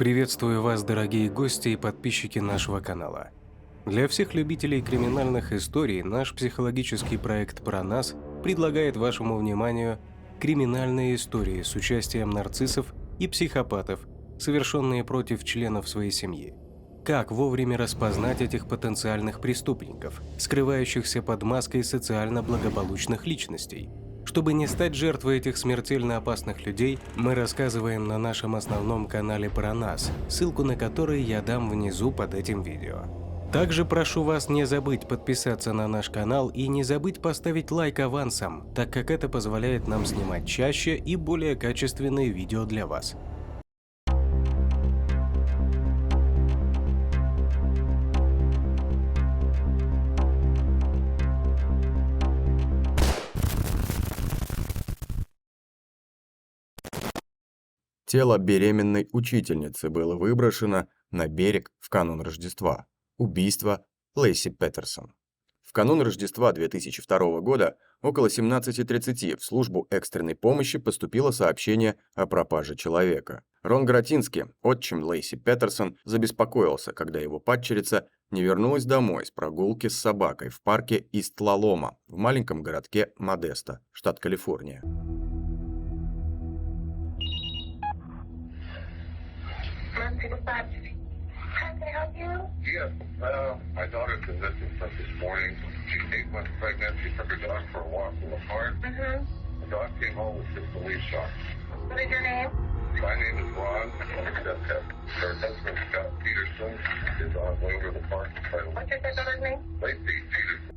Приветствую вас, дорогие гости и подписчики нашего канала. Для всех любителей криминальных историй наш психологический проект «Про нас» предлагает вашему вниманию криминальные истории с участием нарциссов и психопатов, совершенные против членов своей семьи. Как вовремя распознать этих потенциальных преступников, скрывающихся под маской социально благополучных личностей? Чтобы не стать жертвой этих смертельно опасных людей, мы рассказываем на нашем основном канале про нас, ссылку на который я дам внизу под этим видео. Также прошу вас не забыть подписаться на наш канал и не забыть поставить лайк авансом, так как это позволяет нам снимать чаще и более качественные видео для вас. Тело беременной учительницы было выброшено на берег в канун Рождества. Убийство Лейси Петерсон. В канун Рождества 2002 года около 17:30 в службу экстренной помощи поступило сообщение о пропаже человека. Рон Гратински, отчим Лейси Петерсон, забеспокоился, когда его падчерица не вернулась домой с прогулки с собакой в парке Ист-Лалома в маленьком городке Модесто, штат Калифорния. How can I help you? Yes, my daughter's been missing since this morning. She's 8 months pregnant. She took her dog for a walk in the park. The dog came home with 6 police shots. What is your name? My name is Ron. Her husband, Scott Peterson, is on way over the park. What's your stepdaughter's name? Lacey Peterson.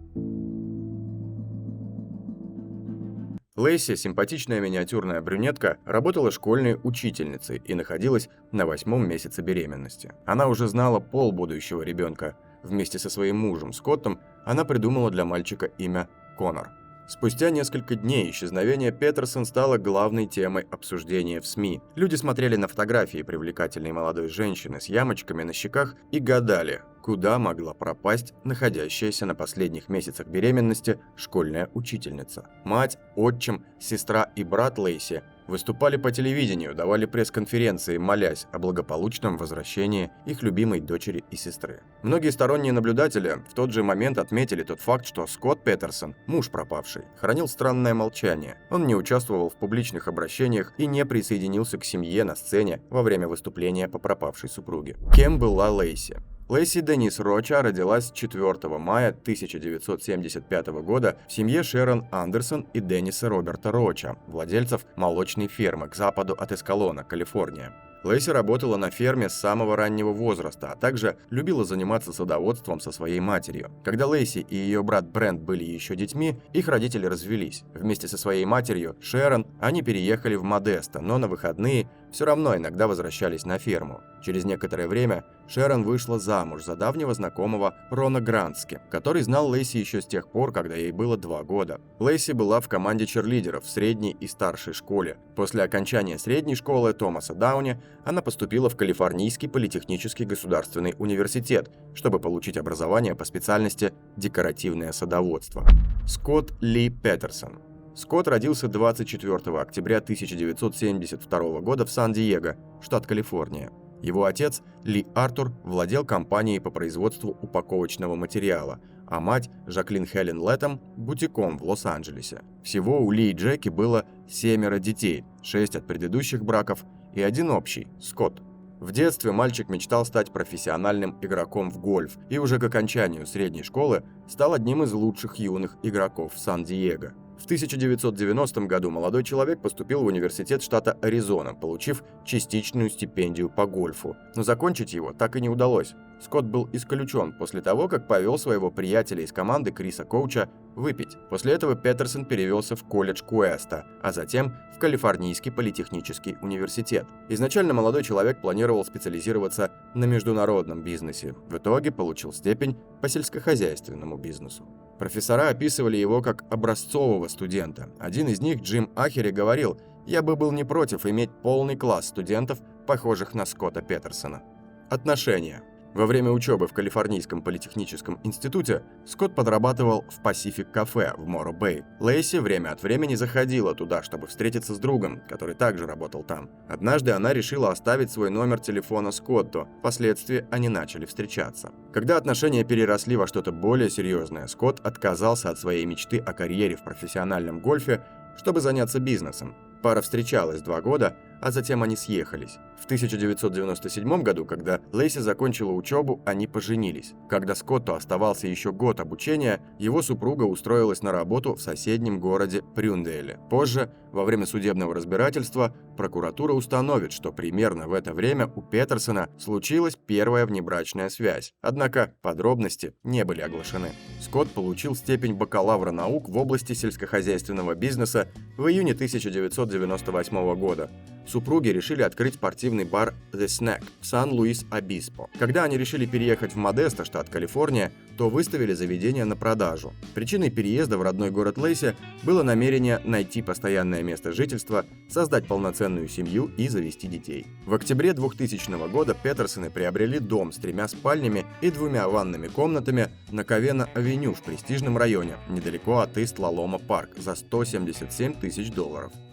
Лейси, симпатичная миниатюрная брюнетка, работала школьной учительницей и находилась на 8-м месяце беременности. Она уже знала пол будущего ребенка. Вместе со своим мужем Скоттом она придумала для мальчика имя Конор. Спустя несколько дней исчезновение Петерсон стало главной темой обсуждения в СМИ. Люди смотрели на фотографии привлекательной молодой женщины с ямочками на щеках и гадали, куда могла пропасть находящаяся на последних месяцах беременности школьная учительница. Мать, отчим, сестра и брат Лейси выступали по телевидению, давали пресс-конференции, молясь о благополучном возвращении их любимой дочери и сестры. Многие сторонние наблюдатели в тот же момент отметили тот факт, что Скотт Петерсон, муж пропавшей, хранил странное молчание. Он не участвовал в публичных обращениях и не присоединился к семье на сцене во время выступления по пропавшей супруге. Кем была Лейси? Лейси Денис Роча родилась 4 мая 1975 года в семье Шерон Андерсон и Денниса Роберта Роча, владельцев молочной фермы к западу от Эскалона, Калифорния. Лейси работала на ферме с самого раннего возраста, а также любила заниматься садоводством со своей матерью. Когда Лейси и ее брат Брент были еще детьми, их родители развелись. Вместе со своей матерью, Шерон, они переехали в Модесто, но на выходные все равно иногда возвращались на ферму. Через некоторое время Шерон вышла замуж за давнего знакомого Рона Грантски, который знал Лейси еще с тех пор, когда ей было 2 года. Лейси была в команде черлидеров в средней и старшей школе. После окончания средней школы Томаса Дауни она поступила в Калифорнийский политехнический государственный университет, чтобы получить образование по специальности декоративное садоводство. Скотт Ли Петерсон. Скотт родился 24 октября 1972 года в Сан-Диего, штат Калифорния. Его отец, Ли Артур, владел компанией по производству упаковочного материала, а мать, Жаклин Хелен Лэттем, бутиком в Лос-Анджелесе. Всего у Ли и Джеки было 7 детей, 6 от предыдущих браков и 1 общий, Скотт. В детстве мальчик мечтал стать профессиональным игроком в гольф и уже к окончанию средней школы стал одним из лучших юных игроков в Сан-Диего. В 1990 году молодой человек поступил в университет штата Аризона, получив частичную стипендию по гольфу, но закончить его так и не удалось. Скотт был исключен после того, как повел своего приятеля из команды Криса Коуча выпить. После этого Петерсон перевелся в колледж Куэста, а затем в Калифорнийский политехнический университет. Изначально молодой человек планировал специализироваться на международном бизнесе. В итоге получил степень по сельскохозяйственному бизнесу. Профессора описывали его как образцового студента. Один из них, Джим Ахери, говорил: «Я бы был не против иметь полный класс студентов, похожих на Скотта Петерсона». Отношения. Во время учебы в Калифорнийском политехническом институте Скотт подрабатывал в Pacific Cafe в Моро-Бэй. Лейси время от времени заходила туда, чтобы встретиться с другом, который также работал там. Однажды она решила оставить свой номер телефона Скотту. Впоследствии они начали встречаться. Когда отношения переросли во что-то более серьезное, Скотт отказался от своей мечты о карьере в профессиональном гольфе, чтобы заняться бизнесом. Пара встречалась 2 года, а затем они съехались. В 1997 году, когда Лейси закончила учебу, они поженились. Когда Скотту оставался еще год обучения, его супруга устроилась на работу в соседнем городе Прюндейле. Позже, во время судебного разбирательства, прокуратура установит, что примерно в это время у Петерсона случилась первая внебрачная связь. Однако подробности не были оглашены. Скотт получил степень бакалавра наук в области сельскохозяйственного бизнеса в июне 1998 года. Супруги решили открыть спортивный бар The Snack в Сан-Луис-Обиспо. Когда они решили переехать в Модесто, штат Калифорния, то выставили заведение на продажу. Причиной переезда в родной город Лейси было намерение найти постоянное место жительства, создать полноценную семью и завести детей. В октябре 2000 года Петерсоны приобрели дом с 3 спальнями и 2 ванными комнатами на Ковена-авеню в престижном районе, недалеко от Ист-Лалома-парк, за $177 тысяч.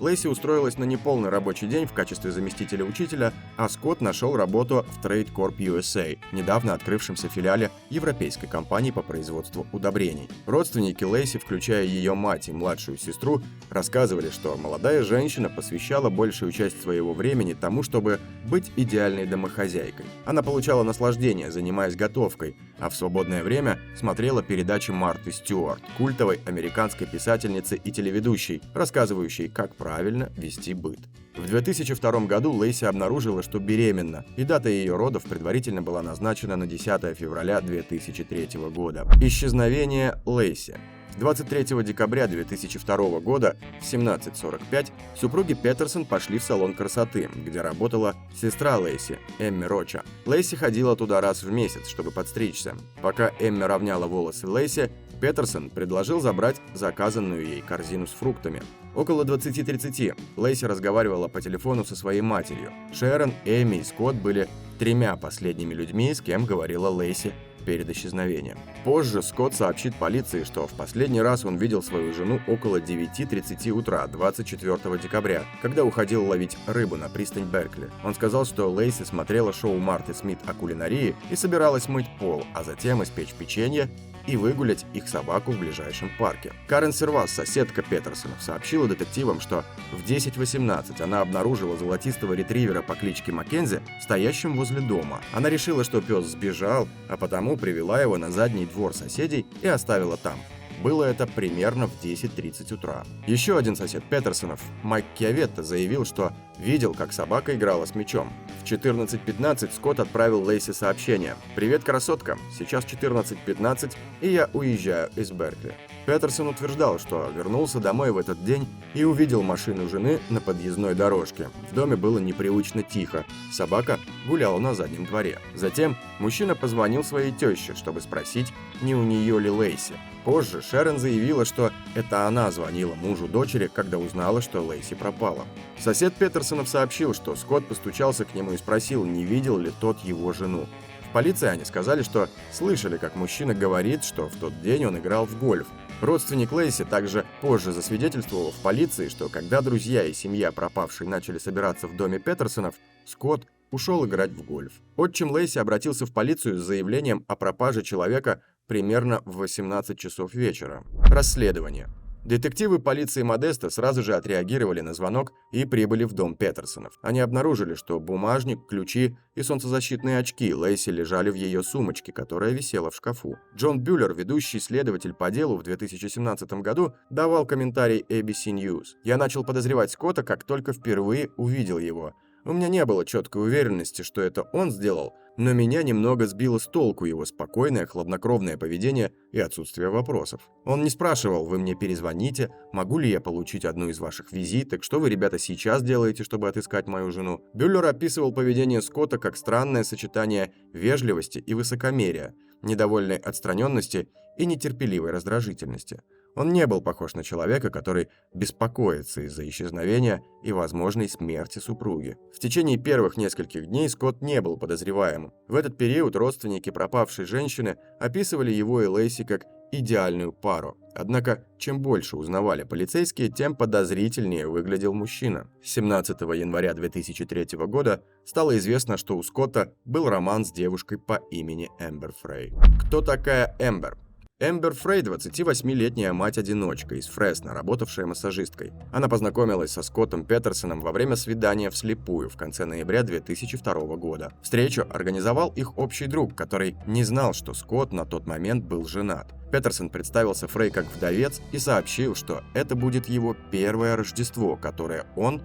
Лейси устроилась на неполный рабочий день в качестве заместителя учителя, а Скотт нашел работу в Trade Corp USA, недавно открывшемся филиале европейской компании по производству удобрений. Родственники Лейси, включая ее мать и младшую сестру, рассказывали, что молодая женщина посвящала большую часть своего времени тому, чтобы быть идеальной домохозяйкой. Она получала наслаждение, занимаясь готовкой, а в свободное время смотрела передачи Марты Стюарт, культовой американской писательницы и телеведущей, рассказывающей, как правильно вести быт. В 2002 году Лейси обнаружила, что беременна, и дата ее родов предварительно была назначена на 10 февраля 2003 года. Исчезновение Лейси. 23 декабря 2002 года в 17:45 супруги Петерсон пошли в салон красоты, где работала сестра Лейси, Эмми Роча. Лейси ходила туда раз в месяц, чтобы подстричься. Пока Эмми равняла волосы Лейси, Петерсон предложил забрать заказанную ей корзину с фруктами. Около 20:30 Лейси разговаривала по телефону со своей матерью. Шерон, Эми и Скотт были 3 последними людьми, с кем говорила Лейси перед исчезновением. Позже Скотт сообщит полиции, что в последний раз он видел свою жену около 9:30 утра 24 декабря, когда уходил ловить рыбу на пристань Беркли. Он сказал, что Лейси смотрела шоу Марты Смит о кулинарии и собиралась мыть пол, а затем испечь печенье и выгулять их собаку в ближайшем парке. Карен Сервас, соседка Петерсонов, сообщила детективам, что в 10:18 она обнаружила золотистого ретривера по кличке Маккензи, стоящим возле дома. Она решила, что пес сбежал, а потому привела его на задний двор соседей и оставила там. Было это примерно в 10:30 утра. Еще один сосед Петерсонов, Майк Кьяветта, заявил, что видел, как собака играла с мячом. В 14:15 Скотт отправил Лейси сообщение: «Привет, красотка, сейчас 14:15, и я уезжаю из Беркли». Петерсон утверждал, что вернулся домой в этот день и увидел машину жены на подъездной дорожке. В доме было непривычно тихо, собака гуляла на заднем дворе. Затем мужчина позвонил своей теще, чтобы спросить, не у нее ли Лейси. Позже Шерон заявила, что это она звонила мужу дочери, когда узнала, что Лейси пропала. Сосед Петерсонов сообщил, что Скотт постучался к нему и спросил, не видел ли тот его жену. В полиции они сказали, что слышали, как мужчина говорит, что в тот день он играл в гольф. Родственник Лейси также позже засвидетельствовал в полиции, что когда друзья и семья пропавшей начали собираться в доме Петерсонов, Скотт ушел играть в гольф. Отчим Лейси обратился в полицию с заявлением о пропаже человека примерно в 18 часов вечера. Расследование. Детективы полиции Модесто сразу же отреагировали на звонок и прибыли в дом Петерсонов. Они обнаружили, что бумажник, ключи и солнцезащитные очки Лейси лежали в ее сумочке, которая висела в шкафу. Джон Бюллер, ведущий следователь по делу в 2017 году, давал комментарий ABC News. «Я начал подозревать Скотта, как только впервые увидел его. У меня не было четкой уверенности, что это он сделал, но меня немного сбило с толку его спокойное, хладнокровное поведение и отсутствие вопросов. Он не спрашивал: «Вы мне перезвоните? Могу ли я получить одну из ваших визиток? Что вы, ребята, сейчас делаете, чтобы отыскать мою жену?» Бюллер описывал поведение Скотта как странное сочетание вежливости и высокомерия, недовольной отстраненности и нетерпеливой раздражительности. Он не был похож на человека, который беспокоится из-за исчезновения и возможной смерти супруги. В течение первых нескольких дней Скотт не был подозреваемым. В этот период родственники пропавшей женщины описывали его и Лейси как идеальную пару. Однако, чем больше узнавали полицейские, тем подозрительнее выглядел мужчина. 17 января 2003 года стало известно, что у Скотта был роман с девушкой по имени Эмбер Фрей. Кто такая Эмбер? Эмбер Фрей – 28-летняя мать-одиночка из Фресно, работавшая массажисткой. Она познакомилась со Скоттом Петерсоном во время свидания вслепую в конце ноября 2002 года. Встречу организовал их общий друг, который не знал, что Скотт на тот момент был женат. Петерсон представился Фрей как вдовец и сообщил, что это будет его первое Рождество, которое он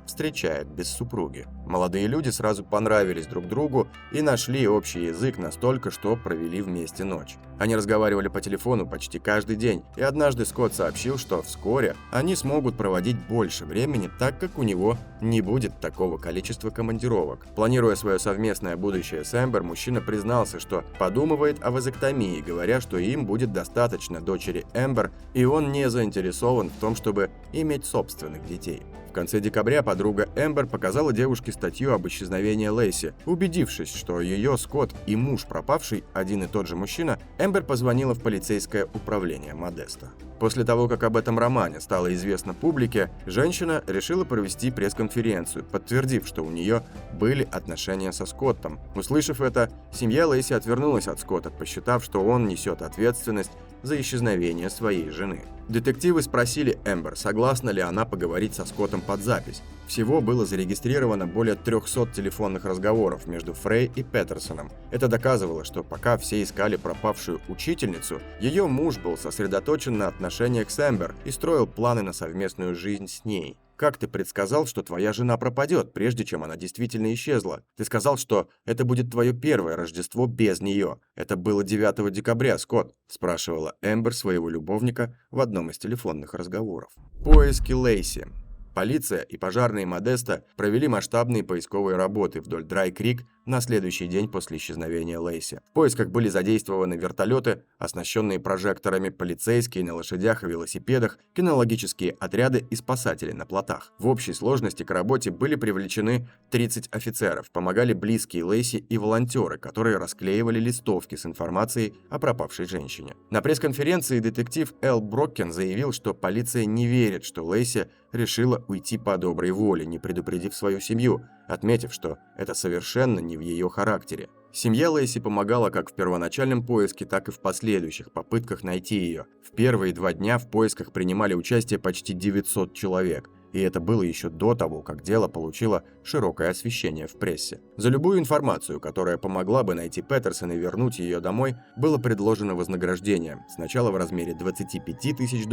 встречает без супруги. Молодые люди сразу понравились друг другу и нашли общий язык настолько, что провели вместе ночь. Они разговаривали по телефону почти каждый день, и однажды Скотт сообщил, что вскоре они смогут проводить больше времени, так как у него не будет такого количества командировок. Планируя свое совместное будущее с Эмбер, мужчина признался, что подумывает о вазэктомии, говоря, что им будет достаточно дочери Эмбер, и он не заинтересован в том, чтобы иметь собственных детей. В конце декабря подруга Эмбер показала девушке статью об исчезновении Лейси. Убедившись, что ее Скотт и муж пропавший один и тот же мужчина, Эмбер позвонила в полицейское управление Модеста. После того, как об этом романе стало известно публике, женщина решила провести пресс-конференцию, подтвердив, что у нее были отношения со Скоттом. Услышав это, семья Лейси отвернулась от Скотта, посчитав, что он несет ответственность за исчезновение своей жены. Детективы спросили Эмбер, согласна ли она поговорить со Скоттом под запись. Всего было зарегистрировано более 300 телефонных разговоров между Фрей и Петерсоном. Это доказывало, что пока все искали пропавшую учительницу, ее муж был сосредоточен на отношениях с Эмбер и строил планы на совместную жизнь с ней. Как ты предсказал, что твоя жена пропадет, прежде чем она действительно исчезла? Ты сказал, что это будет твое первое Рождество без нее. Это было 9 декабря, Скотт, спрашивала Эмбер своего любовника в одном из телефонных разговоров. Поиски Лейси. Полиция и пожарные Модеста провели масштабные поисковые работы вдоль Драй-Крик на следующий день после исчезновения Лейси. В поисках были задействованы вертолеты, оснащенные прожекторами, полицейские на лошадях и велосипедах, кинологические отряды и спасатели на плотах. В общей сложности к работе были привлечены 30 офицеров, помогали близкие Лейси и волонтеры, которые расклеивали листовки с информацией о пропавшей женщине. На пресс-конференции детектив Эл Броккен заявил, что полиция не верит, что Лейси решила уйти по доброй воле, не предупредив свою семью, отметив, что это совершенно не в ее характере. Семья Лейси помогала как в первоначальном поиске, так и в последующих попытках найти ее. В первые 2 дня в поисках принимали участие почти 900 человек. И это было еще до того, как дело получило широкое освещение в прессе. За любую информацию, которая помогла бы найти Петерсона и вернуть ее домой, было предложено вознаграждение. Сначала в размере $25 тысяч,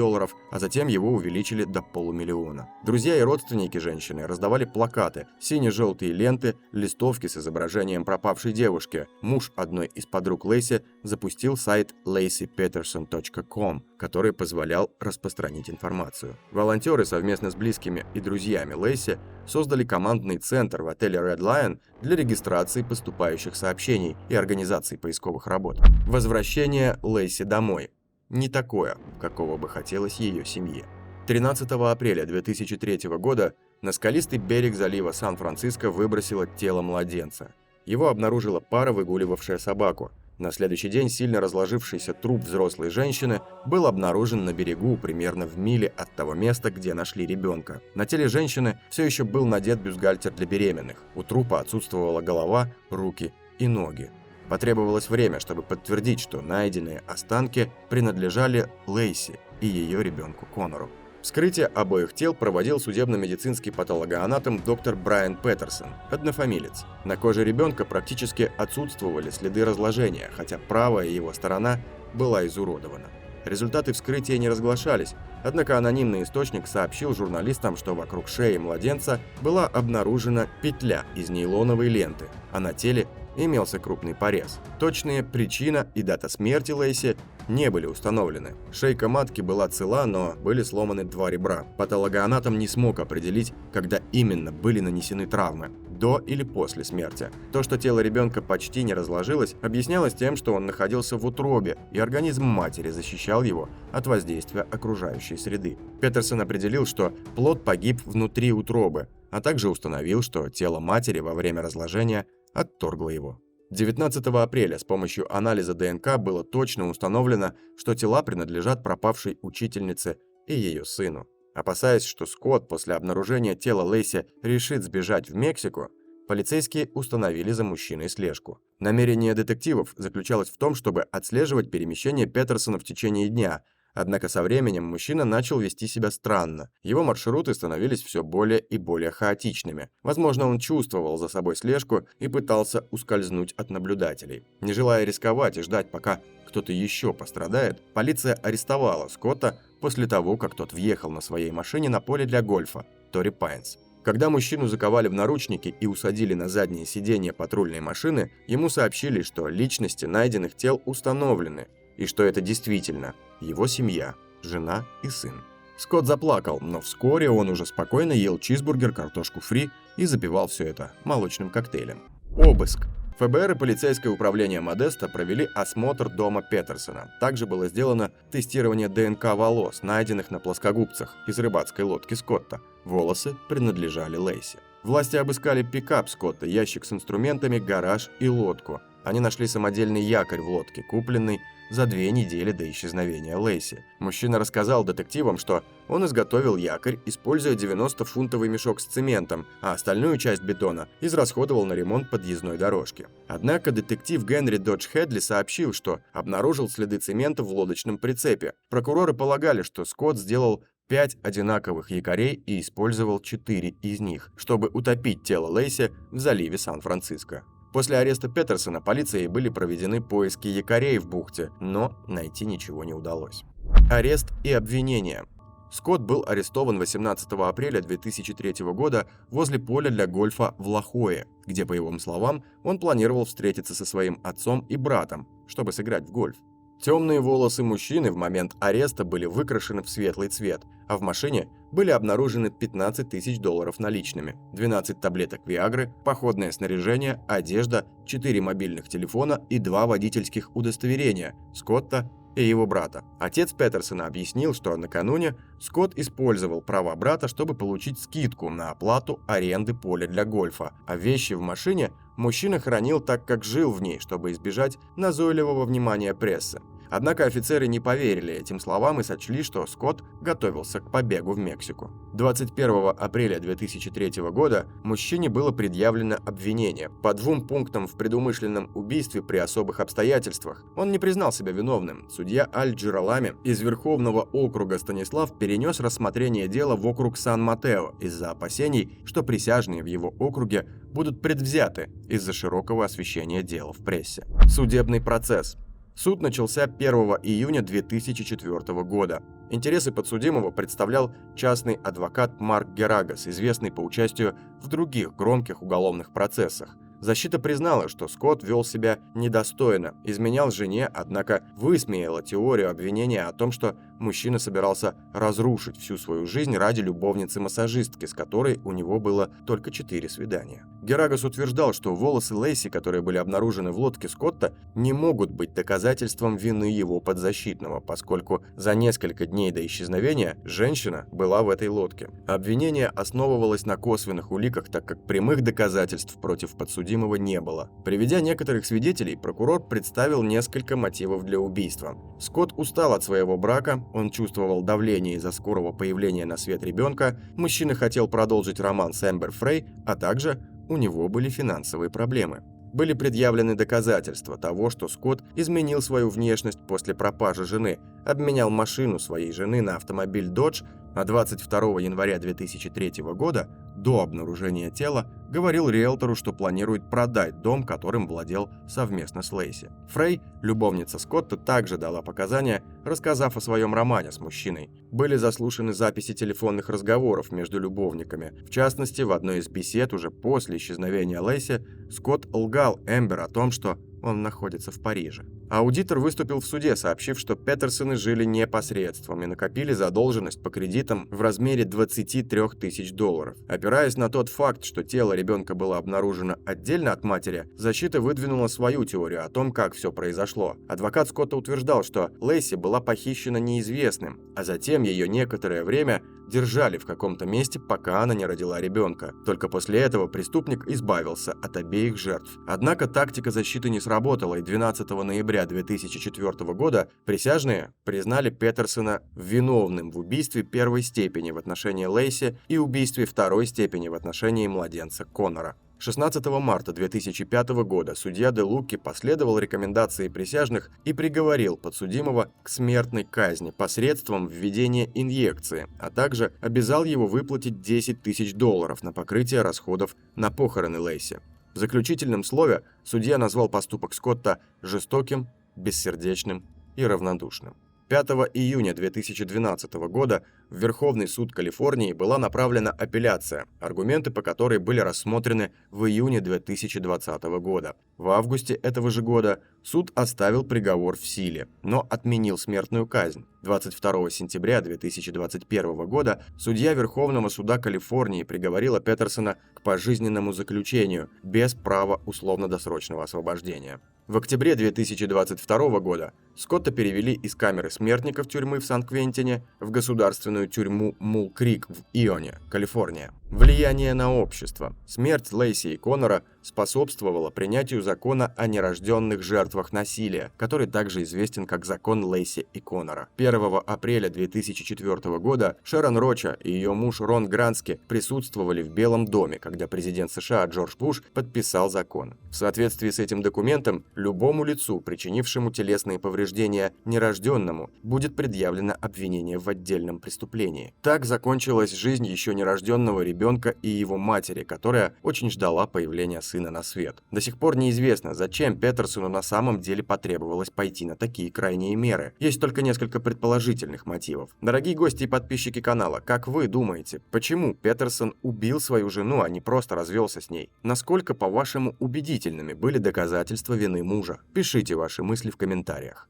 а затем его увеличили до $500 000. Друзья и родственники женщины раздавали плакаты, сине-желтые ленты, листовки с изображением пропавшей девушки. Муж одной из подруг Лейси запустил сайт LaceyPeterson.com, который позволял распространить информацию. Волонтеры совместно с близкими и друзьями Лейси создали командный центр в отеле Red Lion для регистрации поступающих сообщений и организации поисковых работ. Возвращение Лейси домой. Не такое, какого бы хотелось ее семье. 13 апреля 2003 года на скалистый берег залива Сан-Франциско выбросило тело младенца. Его обнаружила пара, выгуливавшая собаку. На следующий день сильно разложившийся труп взрослой женщины был обнаружен на берегу примерно в миле от того места, где нашли ребенка. На теле женщины все еще был надет бюстгальтер для беременных. У трупа отсутствовала голова, руки и ноги. Потребовалось время, чтобы подтвердить, что найденные останки принадлежали Лейси и ее ребенку Конору. Вскрытие обоих тел проводил судебно-медицинский патологоанатом доктор Брайан Петерсон, однофамилец. На коже ребенка практически отсутствовали следы разложения, хотя правая его сторона была изуродована. Результаты вскрытия не разглашались, однако анонимный источник сообщил журналистам, что вокруг шеи младенца была обнаружена петля из нейлоновой ленты, а на теле имелся крупный порез. Точная причина и дата смерти Лейси не были установлены. Шейка матки была цела, но были сломаны 2 ребра. Патологоанатом не смог определить, когда именно были нанесены травмы – до или после смерти. То, что тело ребенка почти не разложилось, объяснялось тем, что он находился в утробе, и организм матери защищал его от воздействия окружающей среды. Петерсон определил, что плод погиб внутри утробы, а также установил, что тело матери во время разложения отторгло его. 19 апреля с помощью анализа ДНК было точно установлено, что тела принадлежат пропавшей учительнице и ее сыну. Опасаясь, что Скотт после обнаружения тела Лейси решит сбежать в Мексику, полицейские установили за мужчиной слежку. Намерение детективов заключалось в том, чтобы отслеживать перемещение Петерсона в течение дня, однако со временем мужчина начал вести себя странно. Его маршруты становились все более и более хаотичными. Возможно, он чувствовал за собой слежку и пытался ускользнуть от наблюдателей. Не желая рисковать и ждать, пока кто-то еще пострадает, полиция арестовала Скотта после того, как тот въехал на своей машине на поле для гольфа Тори Пайнс. Когда мужчину заковали в наручники и усадили на заднее сиденье патрульной машины, ему сообщили, что личности найденных тел установлены, и что это действительно его семья, жена и сын. Скотт заплакал, но вскоре он уже спокойно ел чизбургер, картошку фри и запивал все это молочным коктейлем. Обыск. ФБР и полицейское управление Модеста провели осмотр дома Петерсона. Также было сделано тестирование ДНК волос, найденных на плоскогубцах из рыбацкой лодки Скотта. Волосы принадлежали Лейси. Власти обыскали пикап Скотта, ящик с инструментами, гараж и лодку. Они нашли самодельный якорь в лодке, купленный за 2 недели до исчезновения Лейси. Мужчина рассказал детективам, что он изготовил якорь, используя 90-фунтовый мешок с цементом, а остальную часть бетона израсходовал на ремонт подъездной дорожки. Однако детектив Генри Додж Хедли сообщил, что обнаружил следы цемента в лодочном прицепе. Прокуроры полагали, что Скотт сделал 5 одинаковых якорей и использовал 4 из них, чтобы утопить тело Лейси в заливе Сан-Франциско. После ареста Петерсона полицией были проведены поиски якорей в бухте, но найти ничего не удалось. Арест и обвинения. Скотт был арестован 18 апреля 2003 года возле поля для гольфа в Ла-Хое, где, по его словам, он планировал встретиться со своим отцом и братом, чтобы сыграть в гольф. Темные волосы мужчины в момент ареста были выкрашены в светлый цвет, а в машине были обнаружены $15 тысяч наличными, 12 таблеток Виагры, походное снаряжение, одежда, 4 мобильных телефона и 2 водительских удостоверения Скотта и его брата. Отец Петерсона объяснил, что накануне Скотт использовал права брата, чтобы получить скидку на оплату аренды поля для гольфа, а вещи в машине мужчина хранил так, как жил в ней, чтобы избежать назойливого внимания прессы. Однако офицеры не поверили этим словам и сочли, что Скотт готовился к побегу в Мексику. 21 апреля 2003 года мужчине было предъявлено обвинение по 2 пунктам в предумышленном убийстве при особых обстоятельствах. Он не признал себя виновным. Судья Аль-Джиралами из Верховного округа Станислав перенес рассмотрение дела в округ Сан-Матео из-за опасений, что присяжные в его округе будут предвзяты из-за широкого освещения дела в прессе. Судебный процесс. Суд начался 1 июня 2004 года. Интересы подсудимого представлял частный адвокат Марк Герагас, известный по участию в других громких уголовных процессах. Защита признала, что Скотт вел себя недостойно, изменял жене, однако высмеяла теорию обвинения о том, что мужчина собирался разрушить всю свою жизнь ради любовницы-массажистки, с которой у него было только 4 свидания. Герагас утверждал, что волосы Лейси, которые были обнаружены в лодке Скотта, не могут быть доказательством вины его подзащитного, поскольку за несколько дней до исчезновения женщина была в этой лодке. Обвинение основывалось на косвенных уликах, так как прямых доказательств против подсудимого не было. Приведя некоторых свидетелей, прокурор представил несколько мотивов для убийства. Скотт устал от своего брака, он чувствовал давление из-за скорого появления на свет ребенка, мужчина хотел продолжить роман с Эмбер Фрей, а также у него были финансовые проблемы. Были предъявлены доказательства того, что Скотт изменил свою внешность после пропажи жены, обменял машину своей жены на автомобиль Dodge, а 22 января 2003 года, до обнаружения тела, говорил риэлтору, что планирует продать дом, которым владел совместно с Лейси. Фрей, любовница Скотта, также дала показания, рассказав о своем романе с мужчиной. Были заслушаны записи телефонных разговоров между любовниками. В частности, в одной из бесед уже после исчезновения Лейси, Скотт лгал Эмбер о том, что он находится в Париже. Аудитор выступил в суде, сообщив, что Петерсоны жили непосредством и накопили задолженность по кредитам в размере 23 тысяч долларов. Опираясь на тот факт, что тело ребенка было обнаружено отдельно от матери, защита выдвинула свою теорию о том, как все произошло. Адвокат Скотта утверждал, что Лейси была похищена неизвестным, а затем ее некоторое время держали в каком-то месте, пока она не родила ребенка. Только после этого преступник избавился от обеих жертв. Однако тактика защиты не сработала, и 12 ноября 2004 года присяжные признали Петерсона виновным в убийстве первой степени в отношении Лейси и убийстве второй степени в отношении младенца Коннора. 16 марта 2005 года судья Де Луки последовал рекомендации присяжных и приговорил подсудимого к смертной казни посредством введения инъекции, а также обязал его выплатить 10 тысяч долларов на покрытие расходов на похороны Лейси. В заключительном слове судья назвал поступок Скотта жестоким, бессердечным и равнодушным. 5 июня 2012 года в Верховный суд Калифорнии была направлена апелляция, аргументы по которой были рассмотрены в июне 2020 года. В августе этого же года суд оставил приговор в силе, но отменил смертную казнь. 22 сентября 2021 года судья Верховного суда Калифорнии приговорила Петерсона к пожизненному заключению без права условно-досрочного освобождения. В октябре 2022 года Скотта перевели из камеры смертников тюрьмы в Сан-Квентине в государственную тюрьму Мул-Крик в Ионе, Калифорния. Влияние на общество. Смерть Лейси и Коннора способствовала принятию закона о нерожденных жертвах насилия, который также известен как закон Лейси и Коннора. 1 апреля 2004 года Шерон Роча и ее муж Рон Грански присутствовали в Белом доме, когда президент США Джордж Буш подписал закон. В соответствии с этим документом, любому лицу, причинившему телесные повреждения нерожденному, будет предъявлено обвинение в отдельном преступлении. Так закончилась жизнь еще нерожденного ребенка и его матери, которая очень ждала появления сына на свет. До сих пор неизвестно, зачем Петерсону на самом деле потребовалось пойти на такие крайние меры. Есть только несколько предположительных мотивов. Дорогие гости и подписчики канала, как вы думаете, почему Петерсон убил свою жену, а не просто развелся с ней? Насколько, по-вашему, убедительными были доказательства вины мужа? Пишите ваши мысли в комментариях.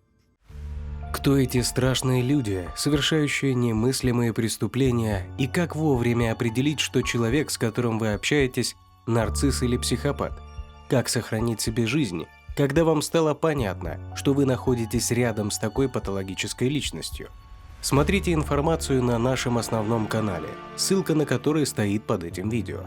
Кто эти страшные люди, совершающие немыслимые преступления, и как вовремя определить, что человек, с которым вы общаетесь, нарцисс или психопат? Как сохранить себе жизнь, когда вам стало понятно, что вы находитесь рядом с такой патологической личностью? Смотрите информацию на нашем основном канале, ссылка на который стоит под этим видео.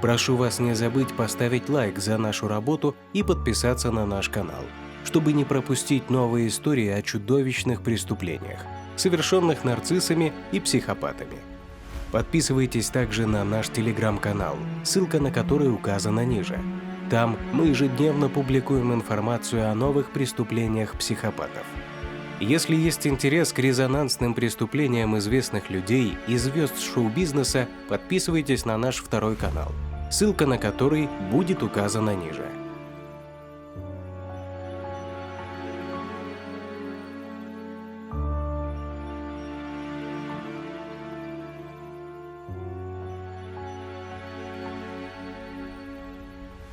Прошу вас не забыть поставить лайк за нашу работу и подписаться на наш канал, чтобы не пропустить новые истории о чудовищных преступлениях, совершенных нарциссами и психопатами. Подписывайтесь также на наш телеграм-канал, ссылка на который указана ниже. Там мы ежедневно публикуем информацию о новых преступлениях психопатов. Если есть интерес к резонансным преступлениям известных людей и звезд шоу-бизнеса, подписывайтесь на наш второй канал, ссылка на который будет указана ниже.